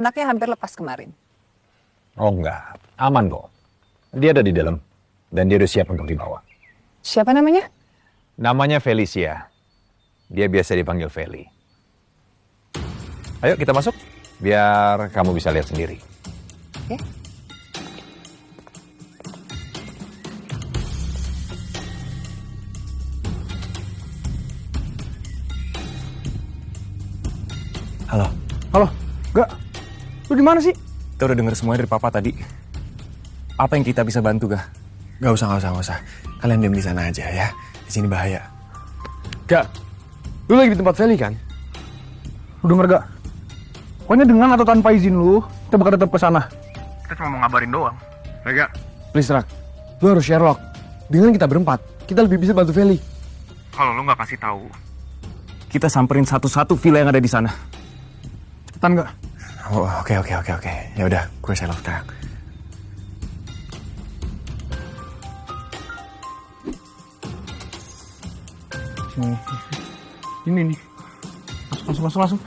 Anaknya hampir lepas kemarin. Oh enggak, aman kok. Dia ada di dalam dan dia udah siap untuk dibawa. Siapa namanya? Namanya Felicia. Dia biasa dipanggil Feli. Ayo kita masuk, biar kamu bisa lihat sendiri. Oke. Halo. Halo, Gak. Lu di mana sih? Kita udah denger semuanya dari papa tadi. Apa yang kita bisa bantu, Gak? Gak usah. Kalian diam di sana aja ya. Di sini bahaya. Gak. Lu lagi di tempat Feli kan? Lu denger gak? Pokoknya dengan atau tanpa izin lu, kita bakal tetap ke sana. Kita cuma mau ngabarin doang. Rega. Please, Rak. Lu harus Sherlock. Dengan kita berempat, kita lebih bisa bantu Feli. Kalau lu gak kasih tahu, Kita samperin satu-satu villa yang ada di sana. cepetan gak? Oh, oke. Ya udah, gue Sherlock sekarang. Ini nih. Masuk.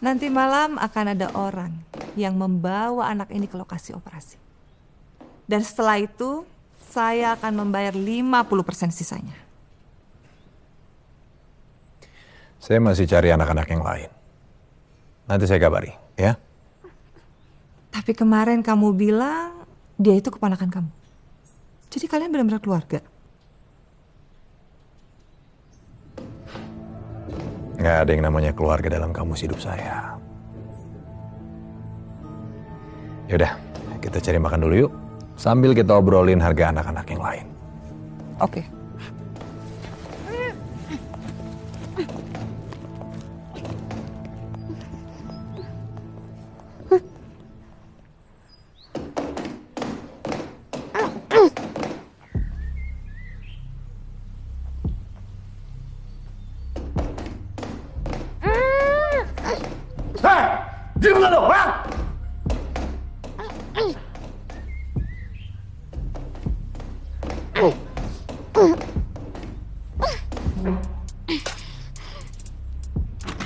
Nanti malam akan ada orang yang membawa anak ini ke lokasi operasi. Dan setelah itu, saya akan membayar 50% sisanya. Saya masih cari anak-anak yang lain. Nanti saya kabari, ya? Tapi kemarin kamu bilang dia itu keponakan kamu. Jadi kalian benar-benar keluarga. Nggak ada yang namanya keluarga dalam kamus hidup saya. Yaudah, kita cari makan dulu yuk. Sambil kita obrolin harga anak-anak yang lain. Oke. Diam gak lo, ha?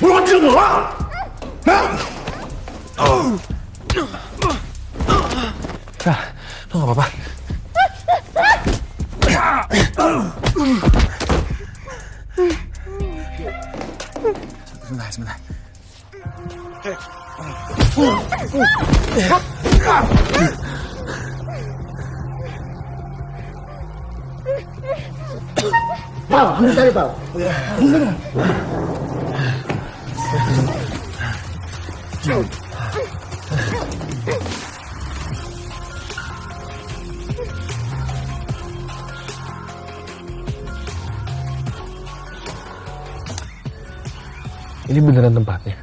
Buruan diam lo, ha? Lo gak apa-apa? Sebentar. Pal, ambil cari, Pal. Ini beneran tempatnya?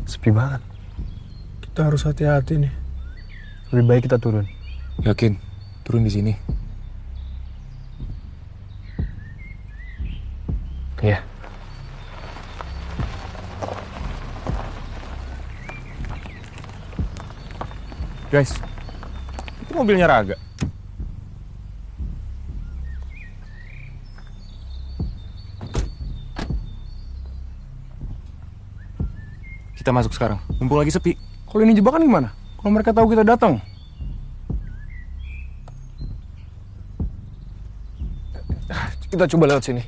Sepi banget. Kita harus hati-hati nih. Lebih baik kita turun. Yakin? Turun di sini. Iya. Guys, itu mobilnya Raga. Kita masuk sekarang. Mumpung lagi sepi. Kalau ini jebakan gimana? Kalau mereka tahu kita datang. Kita coba lewat sini.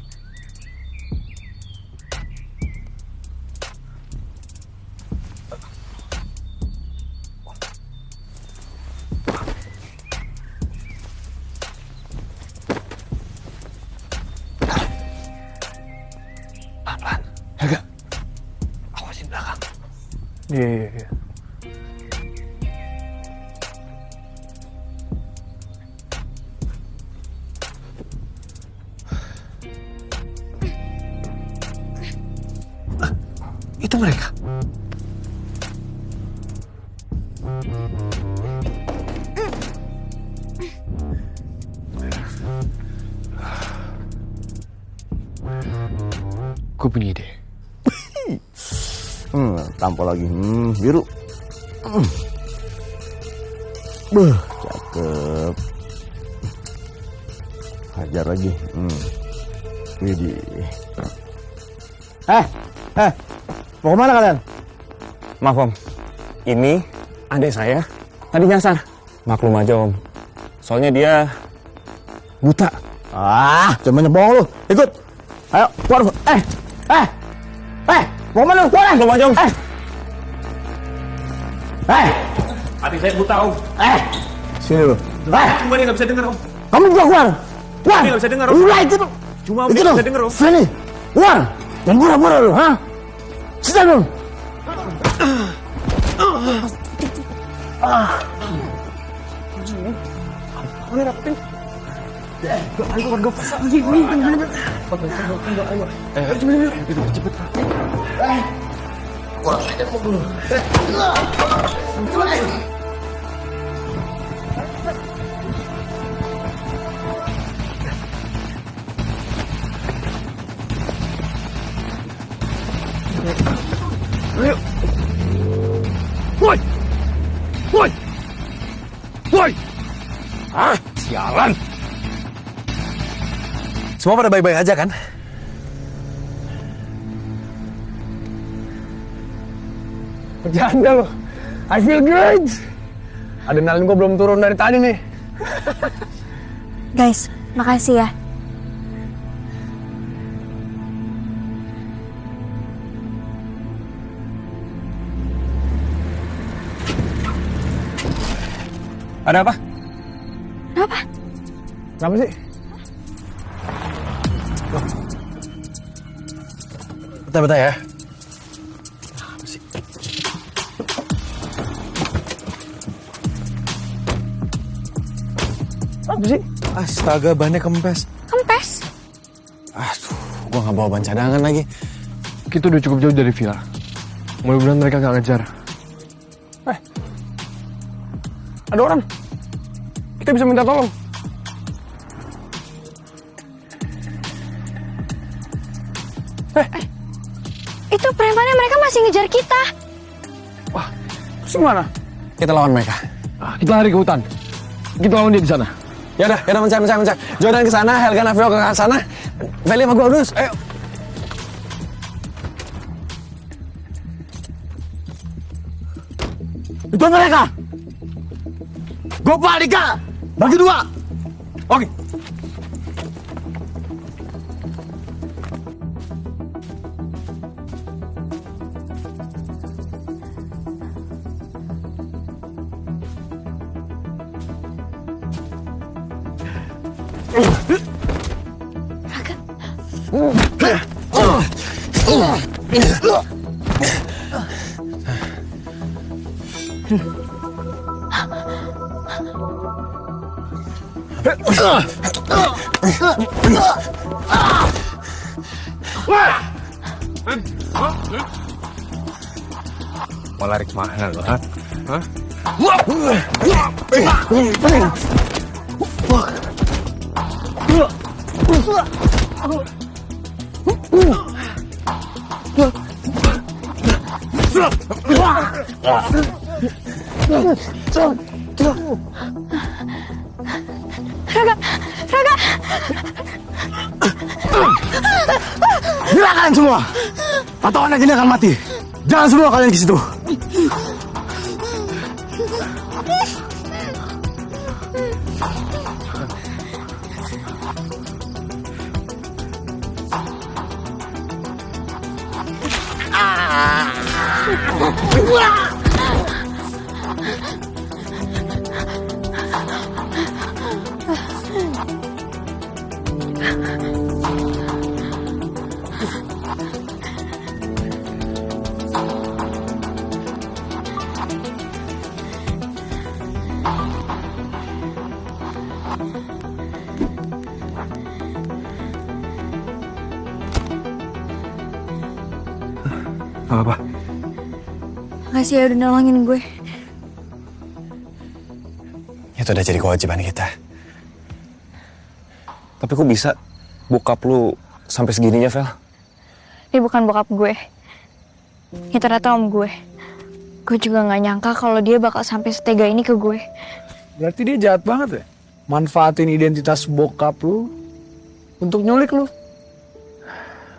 Pelan-pelan. Helga, awasin belakang. Iya. Itu mereka. Gue punya ide. Tampol lagi. Biru. Cakep. Hajar lagi. Widih. Mau kemana kalian? Maaf Om, ini adik saya tadi nyasar. Maklum aja Om, soalnya dia buta. Cuma bohong lu. Ikut. Ayo, keluar. Mau kemana lu? Keluar. Maklum aja Om. Adik saya buta, Om. Sini lu. Cuma dia nggak bisa dengar, Om. Kamu juga keluar. Keluar. Dia nggak bisa dengar, Om. Udah itu. Cuma Om Itu dia nggak bisa dengar, Om. Sini. Keluar. Jangan pura-pura lu, ha? Sini lu. Sialan. Semua pada baik-baik aja kan? Bercanda lo. I feel great. Adrenalin gue belum turun dari tadi nih. Guys, makasih ya. Ada apa? Kenapa? Kenapa sih? Bentar ya. Apa sih? Astaga, bannya kempes. Kempes? Aduh, gua nggak bawa ban cadangan lagi. Kita udah cukup jauh dari villa. Mudah-mudahan mereka nggak ngejar. Ada orang. Kita bisa minta tolong. Itu premannya, mereka masih ngejar kita. Wah, terus gimana? Kita lawan mereka. Kita lari ke hutan. Kita lawan dia di sana. Ya udah, mencari. Jordan ke sana, Helga Navio ke sana. Feli sama gua urus. Ayo. Itu mereka. Gopal, Dika. Bagi dua. Oke. Mau lari kemana lo, ha? Raga! Gila kalian semua. Atau anak ini akan mati. Jangan semua kalian ke situ. Apa? Makasih ya udah nolongin gue. Itu udah jadi kewajiban kita. Tapi kok bisa bokap lu sampai segininya, Vel? Dia bukan bokap gue. Ya ternyata om gue. Gue juga gak nyangka kalau dia bakal sampai setega ini ke gue. Berarti dia jahat banget ya? Manfaatin identitas bokap lu untuk nyulik lu.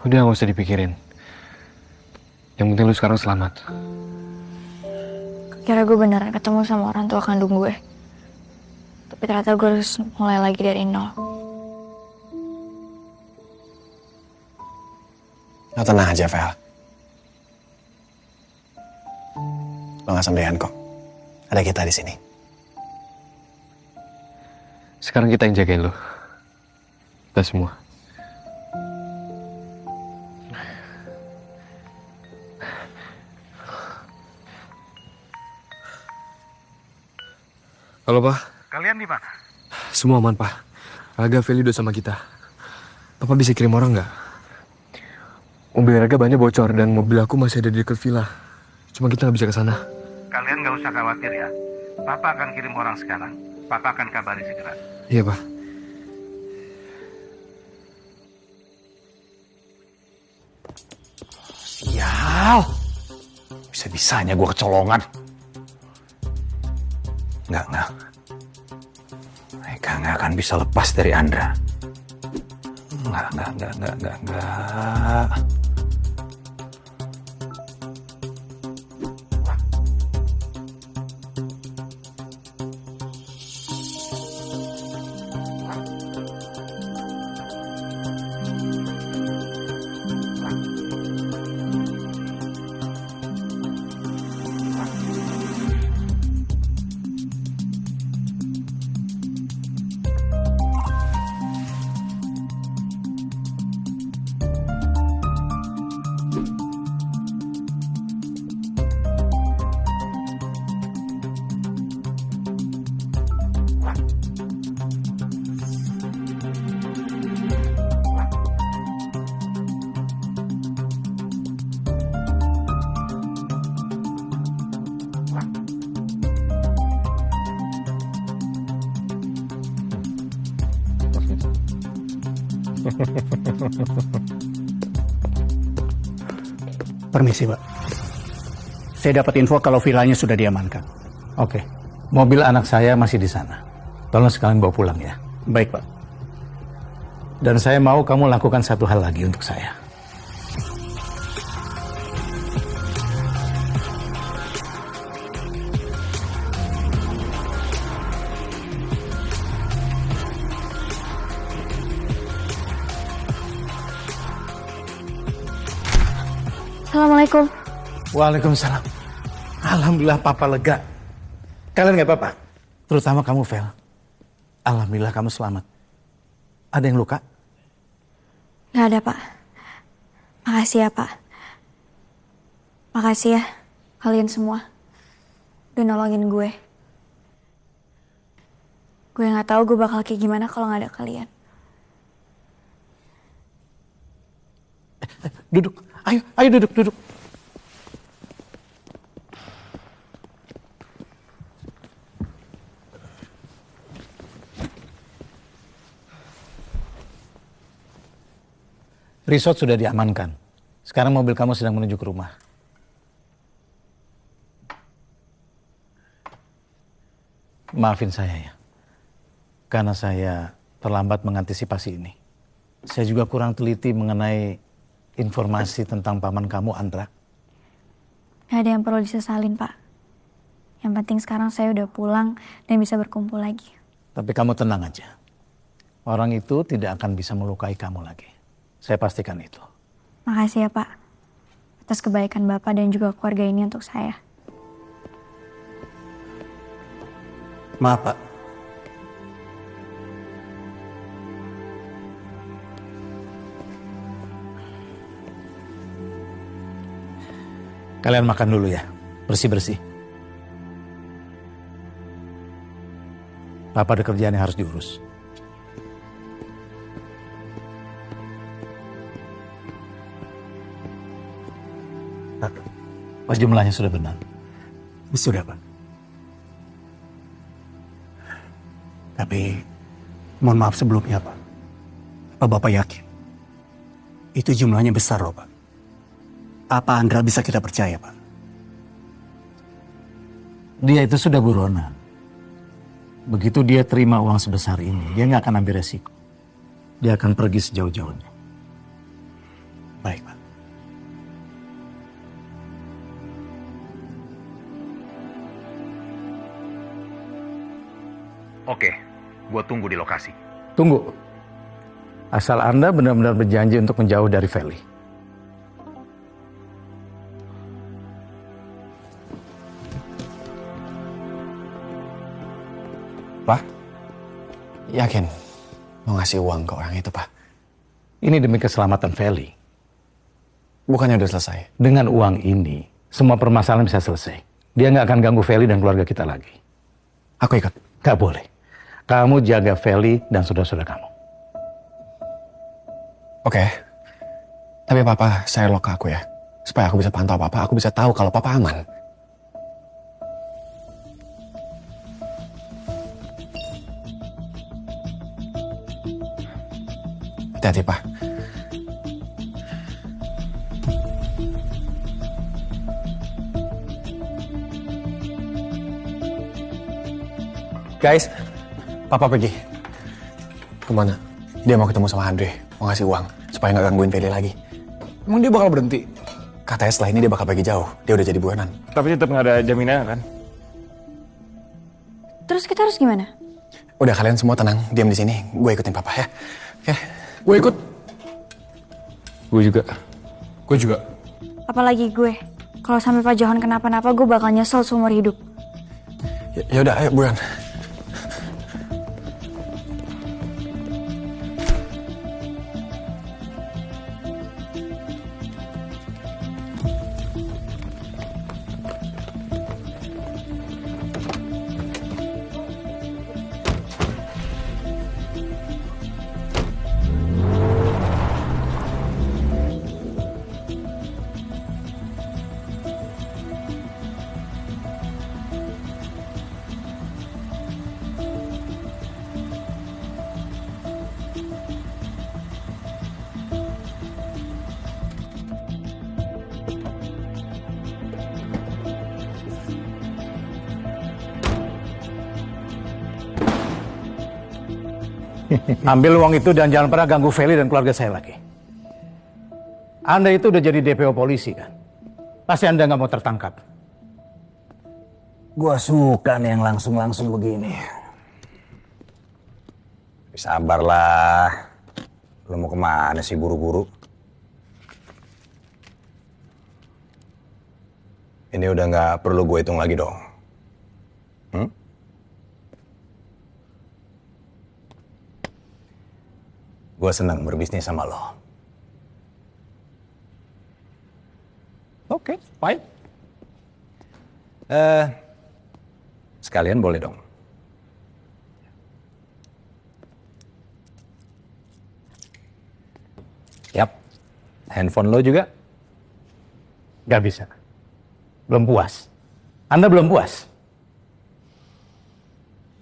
Udah gak usah dipikirin. Yang penting lu sekarang selamat. Kira gue beneran ketemu sama orang tua kandung gue. Tapi ternyata gue harus mulai lagi dari nol. Lo tenang aja, Vel. Lo gak sendirian kok. Ada kita di sini. Sekarang kita yang jagain lo. Kita semua. Halo, Pak. Kalian di mana? Semua aman, Pak. Raga Feli udah sama kita. Papa bisa kirim orang nggak? Mobil Raga bannya bocor dan mobil aku masih ada di dekat villa. Cuma kita nggak bisa ke sana. Kalian nggak usah khawatir ya. Papa akan kirim orang sekarang. Papa akan kabari segera. Iya, Pak. Sial. Bisa-bisanya gue kecolongan. Enggak. Mereka nggak akan bisa lepas dari Andra. Enggak. Permisi, Pak. Saya dapat info kalau villanya sudah diamankan. Oke. Mobil anak saya masih di sana. Tolong sekalian bawa pulang ya. Baik, Pak. Dan saya mau kamu lakukan satu hal lagi untuk saya. Assalamualaikum. Waalaikumsalam. Alhamdulillah papa lega. Kalian nggak apa-apa? Terutama kamu, Vel. Alhamdulillah kamu selamat. Ada yang luka? Nggak ada, Pak. Makasih ya, Pak. Makasih ya kalian semua udah nolongin gue. Gue nggak tahu gue bakal kayak gimana kalau nggak ada kalian. Duduk. Ayo duduk. Resort sudah diamankan. Sekarang mobil kamu sedang menuju ke rumah. Maafin saya ya. Karena saya terlambat mengantisipasi ini. Saya juga kurang teliti mengenai informasi tentang paman kamu, Andra. Gak ada yang perlu disesalin, Pak. Yang penting sekarang saya udah pulang dan bisa berkumpul lagi. Tapi kamu tenang aja. Orang itu tidak akan bisa melukai kamu lagi. Saya pastikan itu. Makasih ya, Pak. Atas kebaikan Bapak dan juga keluarga ini untuk saya. Maaf, Pak. Kalian makan dulu ya. Bersih-bersih. Papa ada kerjaan yang harus diurus. Pas jumlahnya sudah benar. Sudah, Pak. Tapi mohon maaf sebelumnya, Pak. Apa Bapak yakin? Itu jumlahnya besar loh, Pak. Apa Andra bisa kita percaya, Pak? Dia itu sudah buronan. Begitu dia terima uang sebesar ini, dia nggak akan ambil resiko. Dia akan pergi sejauh-jauhnya. Baik, Pak. Oke, gue tunggu di lokasi. Tunggu. Asal Anda benar-benar berjanji untuk menjauh dari Feli. Pak, yakin mau ngasih uang ke orang itu, Pak? Ini demi keselamatan Feli. Bukannya udah selesai? Dengan uang ini, semua permasalahan bisa selesai. Dia nggak akan ganggu Feli dan keluarga kita lagi. Aku ikut. Nggak boleh. Kamu jaga Feli dan saudara-saudara kamu. Oke. Tapi Papa share log ke aku ya. Supaya aku bisa pantau Papa, aku bisa tahu kalau Papa aman. Hati-hati, Pak. Guys, Papa pergi. Kemana? Dia mau ketemu sama Andre, mau ngasih uang supaya nggak gangguin Feli lagi. Emang dia bakal berhenti? Katanya setelah ini dia bakal pergi jauh, dia udah jadi buronan. Tapi tetap nggak ada jaminan kan? Terus kita harus gimana? Udah kalian semua tenang, diam di sini. Gue ikutin Papa ya. Oke. Gue ikut. Gue juga. Gue juga. Apalagi gue. Kalau sampai Pak Johan kenapa-napa, gue bakal nyesel seumur hidup. Ya udah, ayo buruan. Ambil uang itu dan jangan pernah ganggu Feli dan keluarga saya lagi. Anda itu udah jadi DPO polisi kan? Pasti Anda nggak mau tertangkap. Gua suka nih yang langsung-langsung begini. Sabarlah. Lo mau kemana sih buru-buru? Ini udah nggak perlu gue hitung lagi dong. Gue senang berbisnis sama lo. Oke, fine. Sekalian boleh dong. Yap. Handphone lo juga? Gak bisa. Belum puas. Anda belum puas?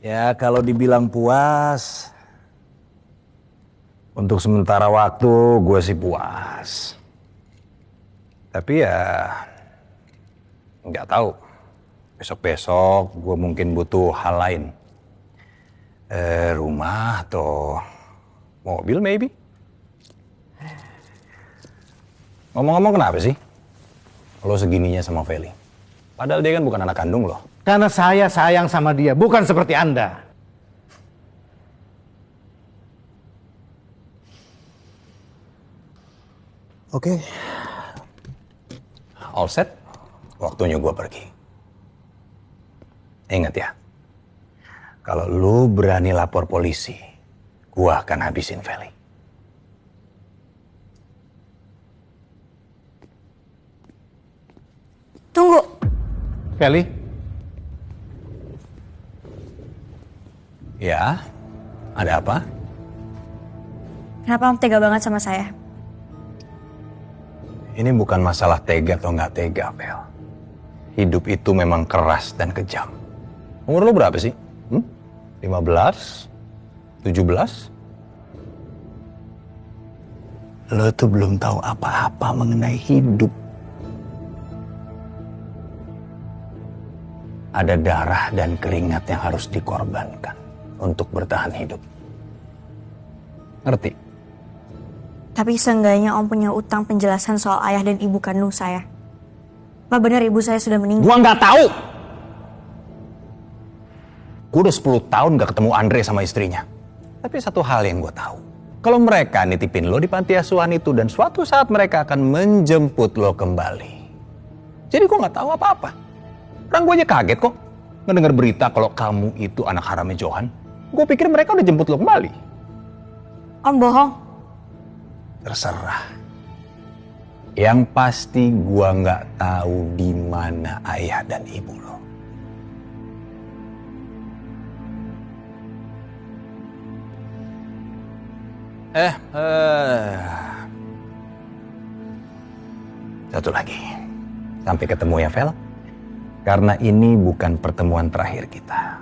Ya kalau dibilang puas, untuk sementara waktu gue sih puas. Tapi ya nggak tahu. Besok-besok gue mungkin butuh hal lain. Rumah atau mobil maybe. Ngomong-ngomong kenapa sih lo segininya sama Feli? Padahal dia kan bukan anak kandung lo. Karena saya sayang sama dia, bukan seperti Anda. Oke. All set? Waktunya gue pergi. Ingat ya, kalau lu berani lapor polisi, gue akan habisin Feli. Tunggu. Feli? Ya, ada apa? Kenapa Om tega banget sama saya? Ini bukan masalah tega atau nggak tega, Pel. Hidup itu memang keras dan kejam. Umur lo berapa sih? 15? 17? Lo tuh belum tahu apa-apa mengenai hidup. Ada darah dan keringat yang harus dikorbankan untuk bertahan hidup. Ngerti? Tapi seenggaknya Om punya utang penjelasan soal ayah dan ibu kandung saya. Apa benar ibu saya sudah meninggal? Gua nggak tahu. Gue udah 10 tahun gak ketemu Andre sama istrinya. Tapi satu hal yang gue tahu. Kalau mereka nitipin lo di panti asuhan itu dan suatu saat mereka akan menjemput lo kembali. Jadi gue gak tahu apa-apa. Orang gue aja kaget kok ngedenger berita kalau kamu itu anak haramnya Johan. Gue pikir mereka udah jemput lo kembali. Om bohong. Terserah. Yang pasti gue gak tahu di mana ayah dan ibu lo. Satu lagi. Sampai ketemu ya, Vel. Karena ini bukan pertemuan terakhir kita.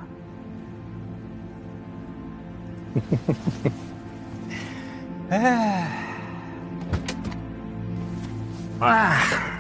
Ah.